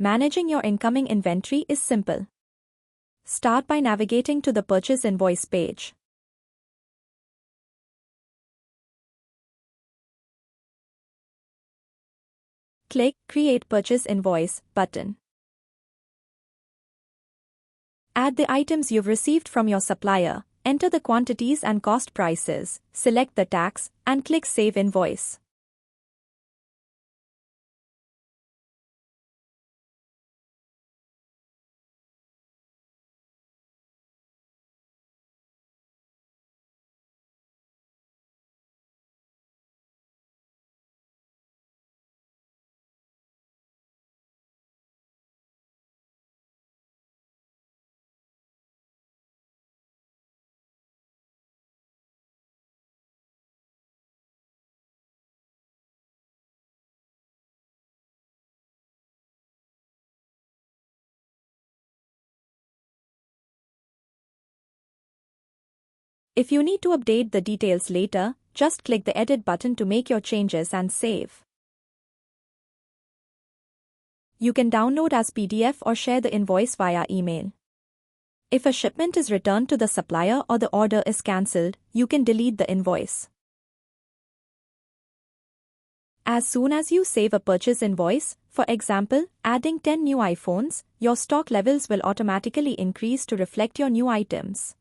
Managing your incoming inventory is simple. Start by navigating to the Purchase Invoice page. Click Create Purchase Invoice button. Add the items you've received from your supplier, enter the quantities and cost prices, select the tax, and click Save Invoice. If you need to update the details later, just click the Edit button to make your changes and save. You can download as PDF or share the invoice via email. If a shipment is returned to the supplier or the order is cancelled, you can delete the invoice. As soon as you save a purchase invoice, for example, adding 10 new iPhones, your stock levels will automatically increase to reflect your new items.